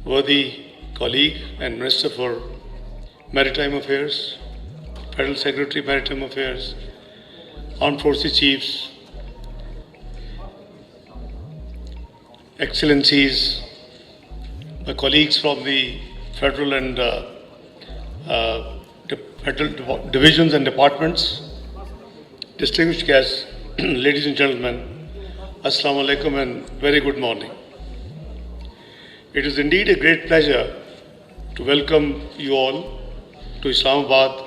worthy colleague and Minister for Maritime Affairs, Federal Secretary Maritime Affairs, Armed Forces Chiefs, Excellencies, my colleagues from the federal and federal divisions and departments, distinguished guests, ladies and gentlemen, Assalamu alaikum and very good morning. It is indeed a great pleasure to welcome you all to Islamabad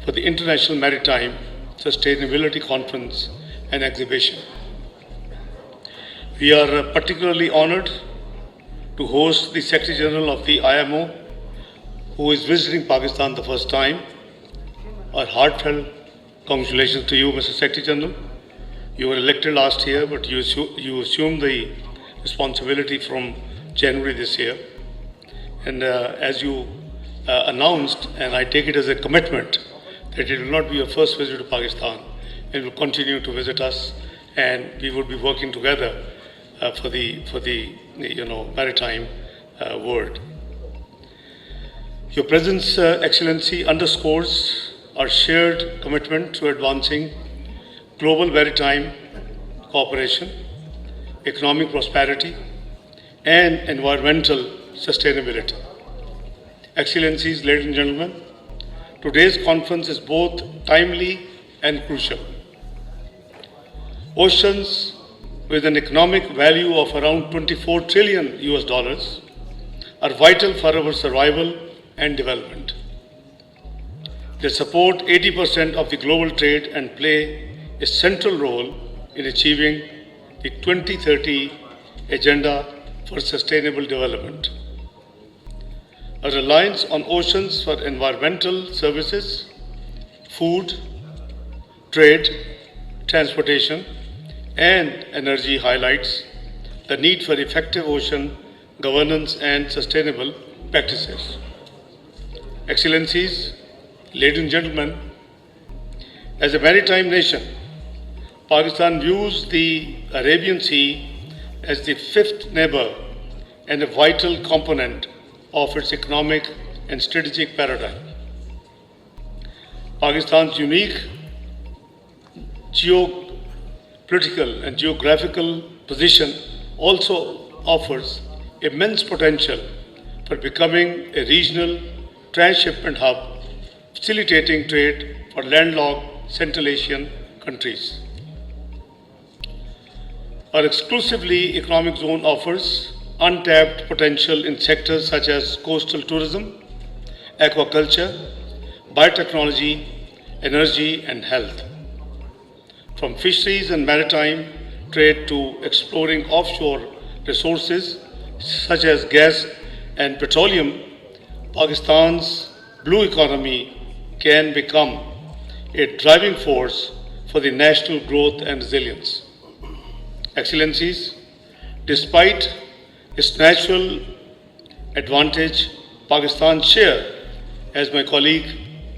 for the International Maritime Sustainability Conference and Exhibition. We are particularly honored to host the Secretary General of the IMO, who is visiting Pakistan the first time. Our heartfelt congratulations to you, Mr. Secretary General. You were elected last year, but you assumed the responsibility from January this year. And as you announced, and I take it as a commitment, that it will not be your first visit to Pakistan. It will continue to visit us, and we will be working together for the maritime world. Your presence, Excellency, underscores our shared commitment to advancing global maritime cooperation, economic prosperity, and environmental sustainability. Excellencies, ladies and gentlemen, today's conference is both timely and crucial. Oceans, with an economic value of around 24 trillion US dollars, are vital for our survival and development. They support 80% of the global trade and play a central role in achieving the 2030 Agenda for Sustainable Development. A reliance on oceans for environmental services, food, trade, transportation, and energy highlights the need for effective ocean governance and sustainable practices. Excellencies, ladies and gentlemen, as a maritime nation, Pakistan views the Arabian Sea as the fifth neighbor and a vital component of its economic and strategic paradigm. Pakistan's unique geopolitical and geographical position also offers immense potential for becoming a regional transshipment hub, facilitating trade for landlocked Central Asian countries. Our exclusively economic zone offers untapped potential in sectors such as coastal tourism, aquaculture, biotechnology, energy, and health. From fisheries and maritime trade to exploring offshore resources such as gas and petroleum, Pakistan's blue economy can become a driving force for the national growth and resilience. Excellencies, despite its natural advantage, Pakistan's share, as my colleague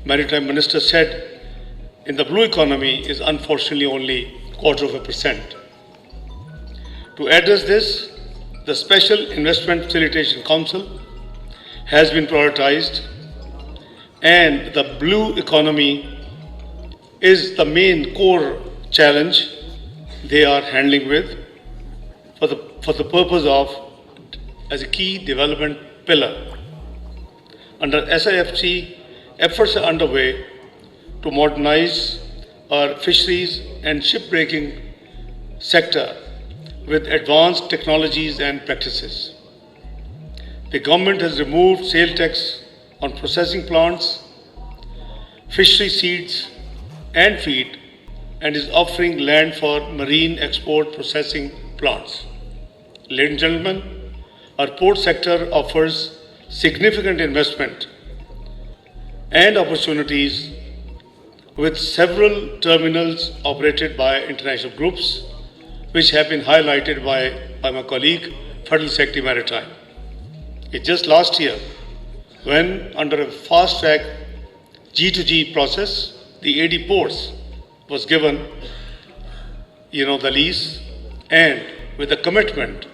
Maritime Minister said, in the blue economy is unfortunately only 0.25%. To address this, the Special Investment Facilitation Council has been prioritized, and the blue economy is the main core challenge they are handling with for the purpose of as a key development pillar. Under SIFC, efforts are underway to modernize our fisheries and shipbreaking sector with advanced technologies and practices. The government has removed sale tax on processing plants, fishery seeds and feed, and is offering land for marine export processing plants. Ladies and gentlemen, our port sector offers significant investment and opportunities with several terminals operated by international groups, which have been highlighted by my colleague, Federal Secretary Maritime. It's just last year, when under a fast-track G2G process, the AD ports was given, the lease, and with a commitment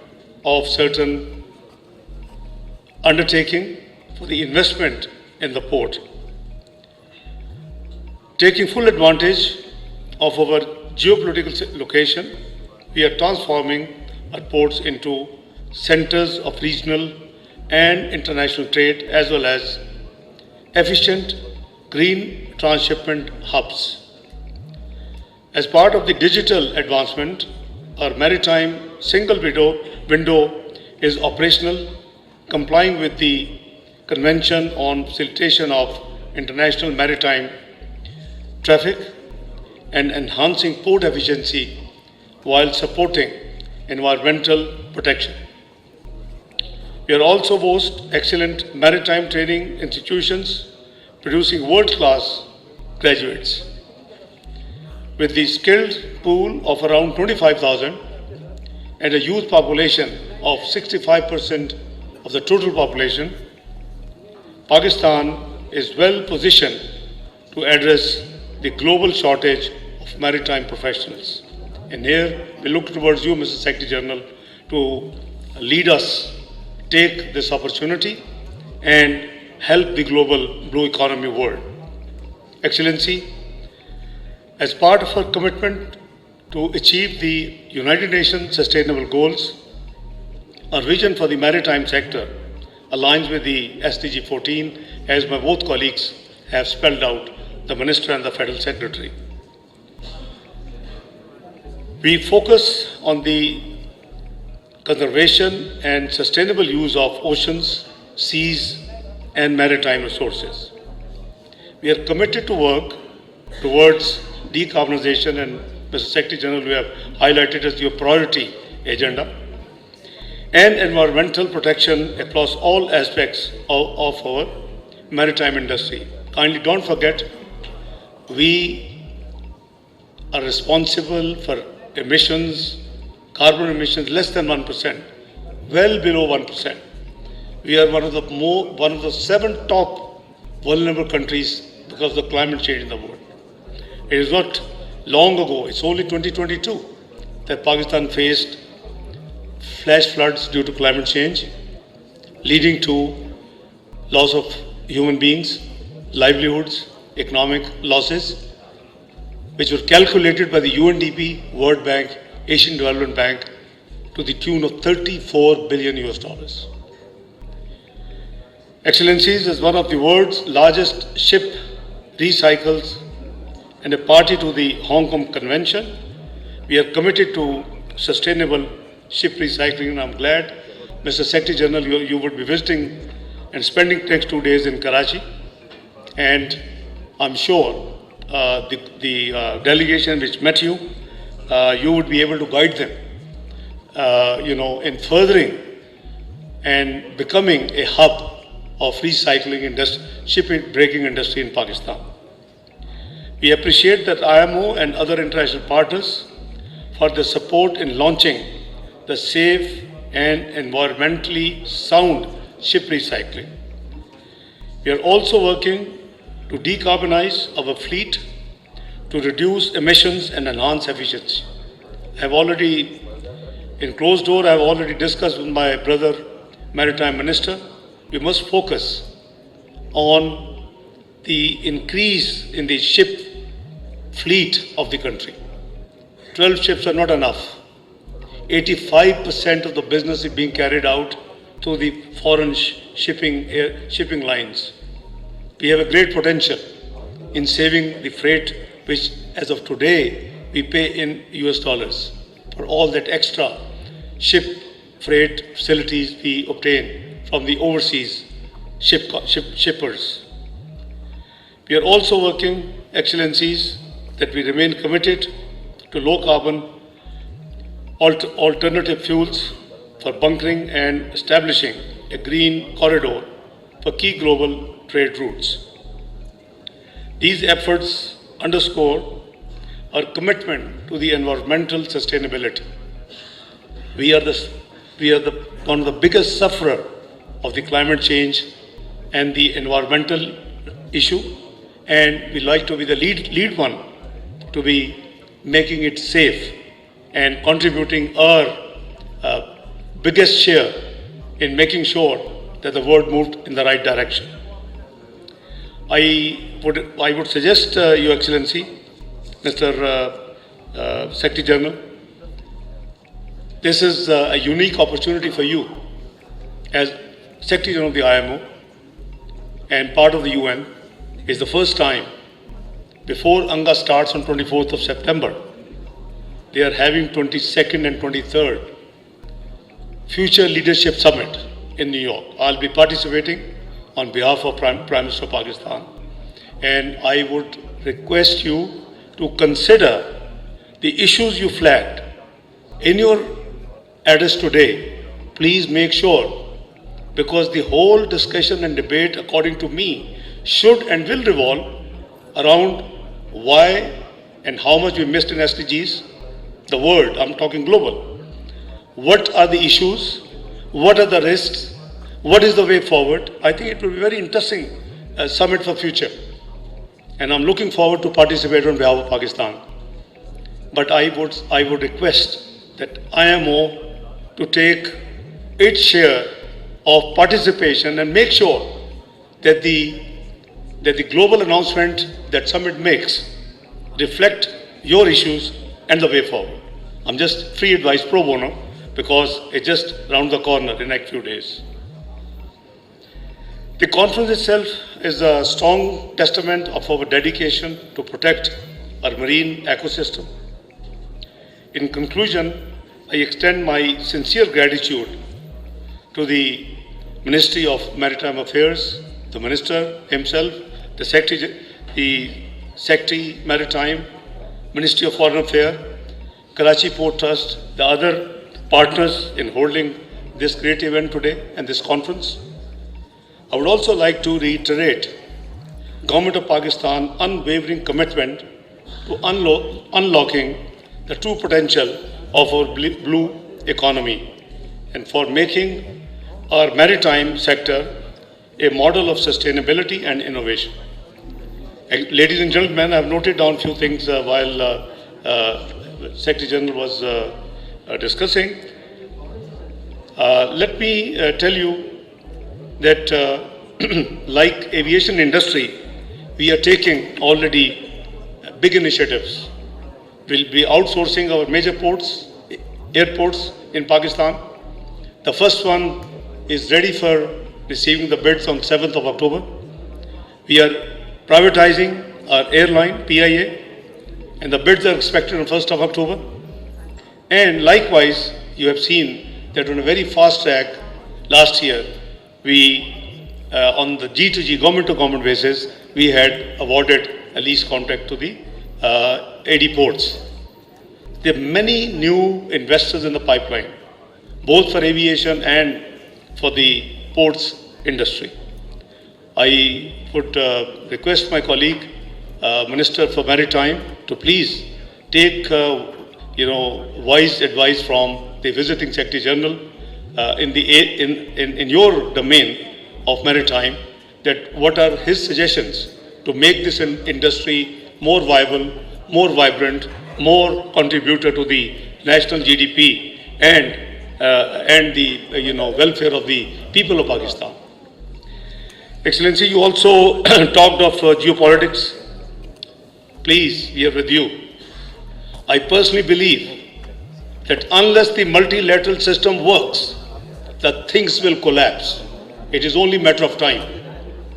of certain undertaking for the investment in the port. Taking full advantage of our geopolitical location, we are transforming our ports into centers of regional and international trade as well as efficient green transshipment hubs. As part of the digital advancement, our maritime single window is operational, complying with the Convention on Facilitation of International Maritime Traffic and enhancing port efficiency while supporting environmental protection. We are also boast excellent maritime training institutions producing world-class graduates. With the skilled pool of around 25,000 and a youth population of 65% of the total population, Pakistan is well positioned to address the global shortage of maritime professionals. And here we look towards you, Mr. Secretary General, to lead us, take this opportunity and help the global blue economy world. Excellency, as part of our commitment to achieve the United Nations Sustainable Goals, our vision for the maritime sector aligns with the SDG 14, as my both colleagues have spelled out, the Minister and the Federal Secretary. We focus on the conservation and sustainable use of oceans, seas, and maritime resources. We are committed to work towards decarbonization, and Mr. Secretary General, we have highlighted as your priority agenda, and environmental protection across all aspects of our maritime industry. Kindly don't forget, we are responsible for emissions, carbon emissions less than 1%, well below 1%. We are one of the 7 top vulnerable countries because of the climate change in the world. It is not long ago, it's only 2022 that Pakistan faced flash floods due to climate change, leading to loss of human beings, livelihoods, economic losses, which were calculated by the UNDP, World Bank, Asian Development Bank to the tune of $34 billion. Excellencies, as one of the world's largest ship recycles and a party to the Hong Kong Convention, we are committed to sustainable ship recycling, and I'm glad, Mr. Secretary General, you would be visiting and spending next 2 days in Karachi, and I'm sure the delegation which met you, you would be able to guide them, in furthering and becoming a hub of recycling industry, shipbreaking industry in Pakistan. We appreciate that IMO and other international partners for the support in launching the safe and environmentally sound ship recycling. We are also working to decarbonize our fleet, to reduce emissions and enhance efficiency. In closed door, I have already discussed with my brother, Maritime Minister, we must focus on the increase in the ship fleet of the country. 12 ships are not enough. 85% of the business is being carried out through the foreign shipping lines. We have a great potential in saving the freight, which as of today we pay in US dollars for all that extra ship freight facilities we obtain from the overseas shippers. We are also working, Excellencies, that we remain committed to low carbon alternative fuels for bunkering and establishing a green corridor for key global trade routes. These efforts underscore our commitment to the environmental sustainability. We are one of the biggest sufferer of the climate change and the environmental issue, and we like to be the lead one to be making it safe and contributing our biggest share in making sure that the world moved in the right direction. I would suggest, Your Excellency, Mr. Secretary General, this is a unique opportunity for you as Secretary General of the IMO and part of the UN. It's the first time before ANGA starts on 24th of September. They are having 22nd and 23rd Future Leadership Summit in New York. I'll be participating on behalf of Prime Minister of Pakistan, and I would request you to consider the issues you flagged in your address today. Please make sure, because the whole discussion and debate, according to me, should and will revolve around why and how much we missed in SDGs, the world, I'm talking global. What are the issues? What are the risks? What is the way forward? I think it will be very interesting summit for future. And I'm looking forward to participate on behalf of Pakistan. But I would request that IMO to take its share of participation and make sure that the global announcement that summit makes reflect your issues and the way forward. I'm just free advice pro bono, because it's just around the corner in the next few days. The conference itself is a strong testament of our dedication to protect our marine ecosystem. In conclusion, I extend my sincere gratitude to the Ministry of Maritime Affairs, the Minister himself, the Secretary Maritime, Ministry of Foreign Affairs, Karachi Port Trust, the other partners in holding this great event today and this conference. I would also like to reiterate Government of Pakistan unwavering commitment to unlocking the true potential of our blue economy and for making our maritime sector a model of sustainability and innovation. Ladies and gentlemen, I have noted down a few things while Secretary General was discussing. Let me tell you that like aviation industry, we are taking already big initiatives. We'll be outsourcing our major ports, airports in Pakistan. The first one is ready for receiving the bids on 7th of October. We are privatizing our airline, PIA, and the bids are expected on 1st of October. And likewise, you have seen that on a very fast track last year, we, on the G2G, government-to-government basis, we had awarded a lease contract to the AD ports. There are many new investors in the pipeline, both for aviation and for the ports industry. I would request my colleague, Minister for Maritime, to please take wise advice from the visiting Secretary General in your domain of maritime, that what are his suggestions to make this industry more viable, more vibrant, more contributor to the national GDP and the welfare of the people of Pakistan. Excellency, you also talked of geopolitics. Please, we are with you. I personally believe that unless the multilateral system works, the things will collapse. It is only a matter of time.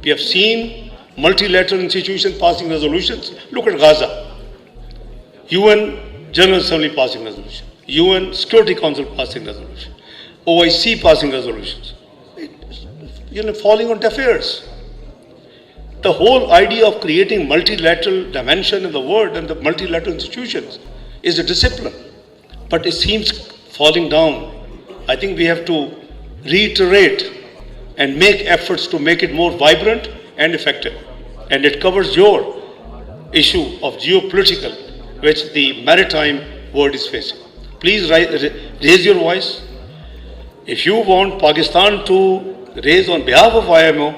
We have seen multilateral institutions passing resolutions. Look at Gaza. UN General Assembly passing resolution. UN Security Council passing resolution. OIC passing resolutions. Falling on deaf ears. The whole idea of creating multilateral dimension in the world and the multilateral institutions is a discipline, but it seems falling down. I think we have to reiterate and make efforts to make it more vibrant and effective. And it covers your issue of geopolitical, which the maritime world is facing. Please raise your voice. If you want Pakistan to raise on behalf of IMO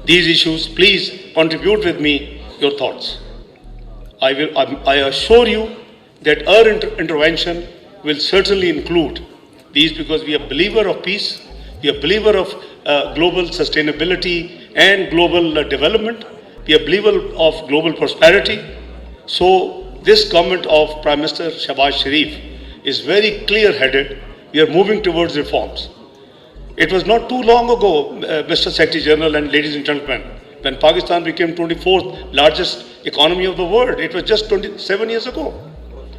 these issues, please contribute with me your thoughts. I assure you that our intervention will certainly include these, because we are believer of peace, we are believer of global sustainability and global development. We are believers of global prosperity. So this government of Prime Minister Shahbaz Sharif is very clear-headed. We are moving towards reforms. It was not too long ago, Mr. Secretary General and ladies and gentlemen, when Pakistan became 24th largest economy of the world. It was just 27 years ago.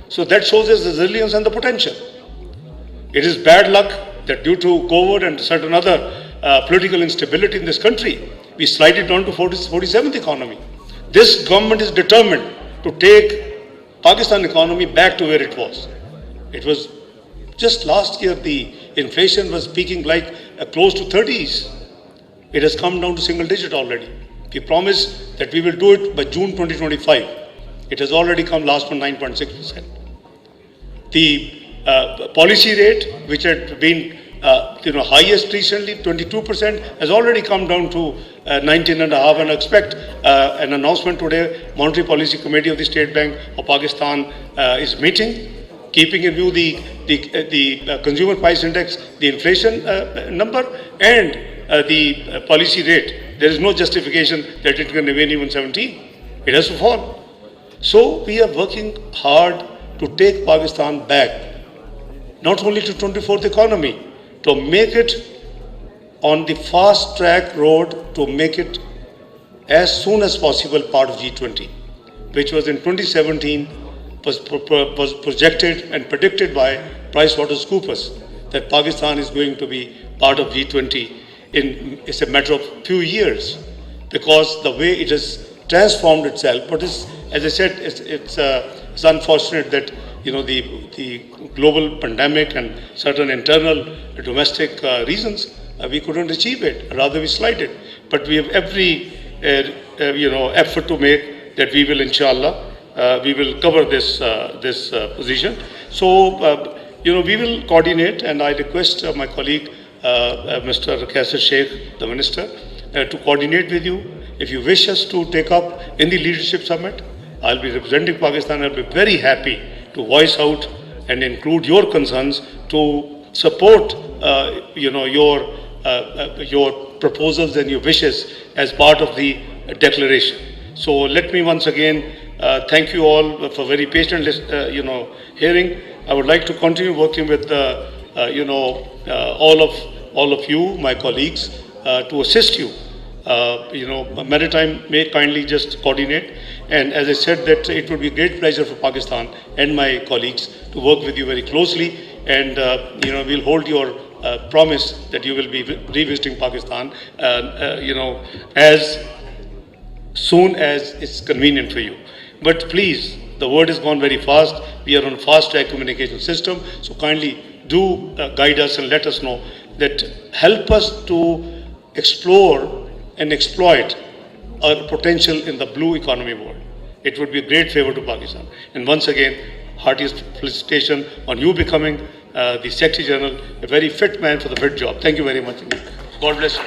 So that shows its resilience and the potential. It is bad luck that due to COVID and certain other political instability in this country, we slided down to 47th economy. This government is determined to take Pakistan economy back to where it was. It was just last year the inflation was peaking like close to 30s. It has come down to single digit already. We promised that we will do it by June 2025. It has already come last month 9.6%. The policy rate, which had been highest recently, 22%, has already come down to 19.5%, and I expect an announcement today. Monetary Policy Committee of the State Bank of Pakistan is meeting, keeping in view the consumer price index, the inflation number, and the policy rate. There is no justification that it can remain even 17. It has to fall. So we are working hard to take Pakistan back, not only to 24th economy, to make it on the fast track road to make it as soon as possible part of G20, which was in 2017 was projected and predicted by PricewaterhouseCoopers that Pakistan is going to be part of G20 it's a matter of few years, because the way it has transformed itself. But as I said, it's unfortunate that the global pandemic and certain internal domestic reasons we couldn't achieve it. Rather, we slided. But we have every effort to make that we will, inshallah, we will cover this position. So we will coordinate, and I request my colleague Mr. Kaisar Sheikh, the Minister, to coordinate with you. If you wish us to take up in the Leadership Summit, I'll be representing Pakistan. I'll be very happy to voice out and include your concerns to support your proposals and your wishes as part of the declaration. So let me once again thank you all for very patient hearing. I would like to continue working with all of you, my colleagues, to assist you. Maritime may kindly just coordinate. And as I said, that it would be a great pleasure for Pakistan and my colleagues to work with you very closely. And we'll hold your promise that you will be revisiting Pakistan, as soon as it's convenient for you. But please, the word has gone very fast. We are on a fast track communication system. So kindly do guide us and let us know that help us to explore and exploit our potential in the blue economy world. It would be a great favor to Pakistan. And once again, heartiest felicitation on you becoming the Secretary General, a very fit man for the fit job. Thank you very much. God bless you.